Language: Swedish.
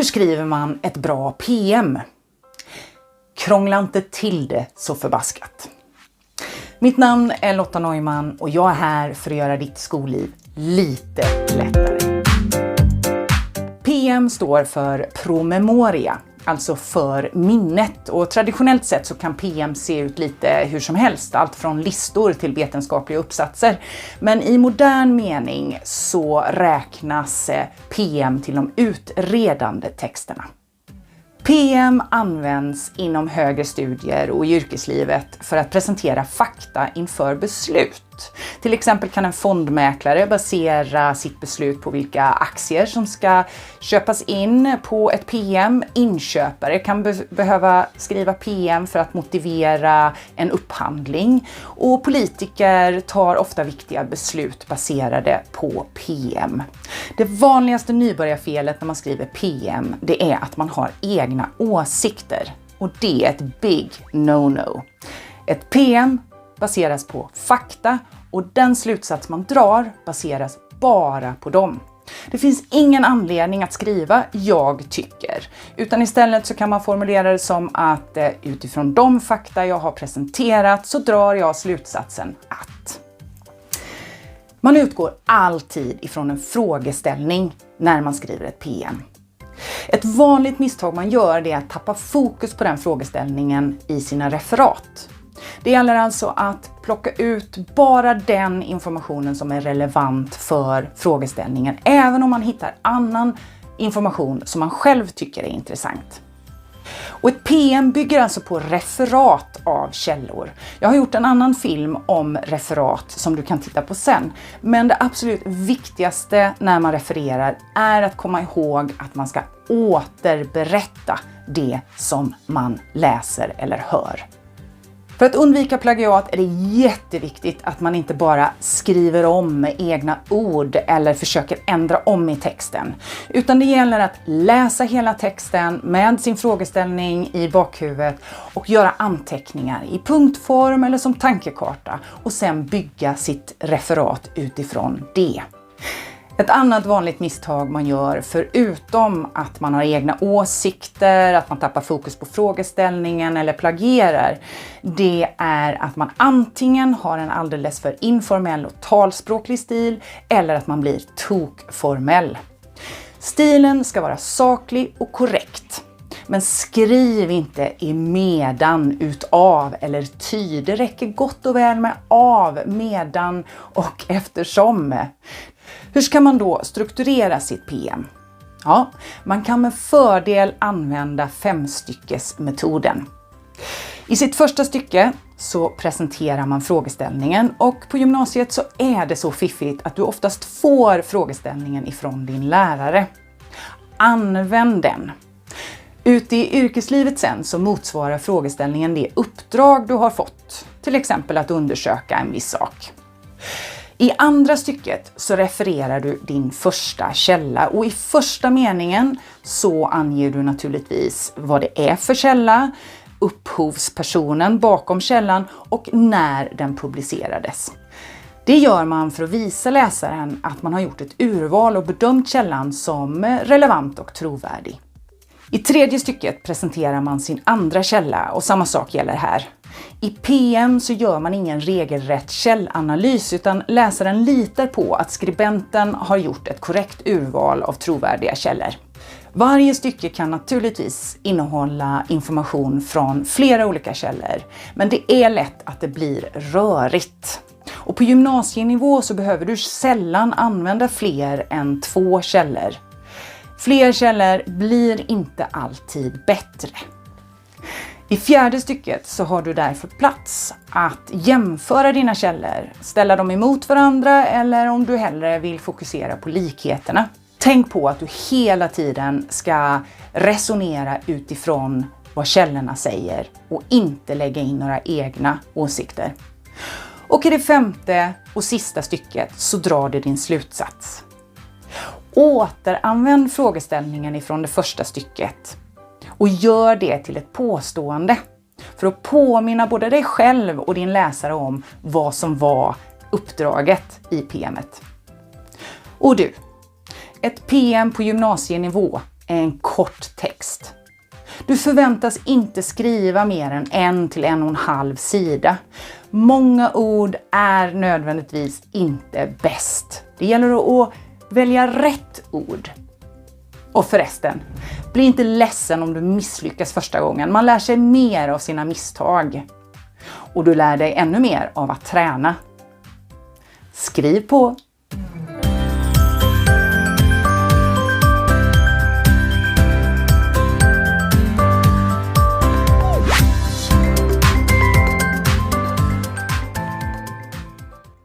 Hur skriver man ett bra PM? Krångla inte till det så förbaskat. Mitt namn är Lotta Neumann och jag är här för att göra ditt skolliv lite lättare. PM står för promemoria, alltså för minnet, och traditionellt sett så kan PM se ut lite hur som helst, allt från listor till vetenskapliga uppsatser. Men i modern mening så räknas PM till de utredande texterna. PM används inom högre studier och i yrkeslivet för att presentera fakta inför beslut. Till exempel kan en fondmäklare basera sitt beslut på vilka aktier som ska köpas in på ett PM. Inköpare kan behöva skriva PM för att motivera en upphandling. Och politiker tar ofta viktiga beslut baserade på PM. Det vanligaste nybörjarfelet när man skriver PM, det är att man har egna åsikter. Och det är ett big no-no. Ett PM baseras på fakta och den slutsats man drar baseras bara på dem. Det finns ingen anledning att skriva "jag tycker", utan istället så kan man formulera det som att utifrån de fakta jag har presenterat så drar jag slutsatsen att. Man utgår alltid ifrån en frågeställning när man skriver ett PM. Ett vanligt misstag man gör är att tappa fokus på den frågeställningen i sina referat. Det gäller alltså att plocka ut bara den informationen som är relevant för frågeställningen, även om man hittar annan information som man själv tycker är intressant. Och ett PM bygger alltså på referat av källor. Jag har gjort en annan film om referat som du kan titta på sen. Men det absolut viktigaste när man refererar är att komma ihåg att man ska återberätta det som man läser eller hör. För att undvika plagiat är det jätteviktigt att man inte bara skriver om med egna ord eller försöker ändra om i texten. Utan det gäller att läsa hela texten med sin frågeställning i bakhuvudet och göra anteckningar i punktform eller som tankekarta och sen bygga sitt referat utifrån det. Ett annat vanligt misstag man gör, förutom att man har egna åsikter, att man tappar fokus på frågeställningen eller plagierar, det är att man antingen har en alldeles för informell och talspråklig stil eller att man blir tokformell. Stilen ska vara saklig och korrekt. Men skriv inte i medan, utav eller ty. Det räcker gott och väl med av, medan och eftersom. Hur ska man då strukturera sitt PM? Ja, man kan med fördel använda 5-styckesmetoden. I sitt första stycke så presenterar man frågeställningen och på gymnasiet så är det så fiffigt att du oftast får frågeställningen ifrån din lärare. Använd den. Ute i yrkeslivet sen så motsvarar frågeställningen det uppdrag du har fått, till exempel att undersöka en viss sak. I andra stycket så refererar du din första källa och i första meningen så anger du naturligtvis vad det är för källa, upphovspersonen bakom källan och när den publicerades. Det gör man för att visa läsaren att man har gjort ett urval och bedömt källan som relevant och trovärdig. I tredje stycket presenterar man sin andra källa och samma sak gäller här. I PM så gör man ingen regelrätt källanalys utan läsaren litar på att skribenten har gjort ett korrekt urval av trovärdiga källor. Varje stycke kan naturligtvis innehålla information från flera olika källor, men det är lätt att det blir rörigt. Och på gymnasienivå så behöver du sällan använda fler än 2 källor. Fler källor blir inte alltid bättre. I fjärde stycket så har du därför plats att jämföra dina källor, ställa dem emot varandra eller om du hellre vill fokusera på likheterna. Tänk på att du hela tiden ska resonera utifrån vad källorna säger och inte lägga in några egna åsikter. Och i det femte och sista stycket så drar du din slutsats. Återanvänd frågeställningen ifrån det första stycket och gör det till ett påstående för att påminna både dig själv och din läsare om vad som var uppdraget i PM:et. Och du, ett PM på gymnasienivå en kort text. Du förväntas inte skriva mer än 1 till 1,5 sida. Många ord är nödvändigtvis inte bäst. Det gäller att välja rätt ord. Och förresten, bli inte ledsen om du misslyckas första gången. Man lär sig mer av sina misstag. Och du lär dig ännu mer av att träna. Skriv på!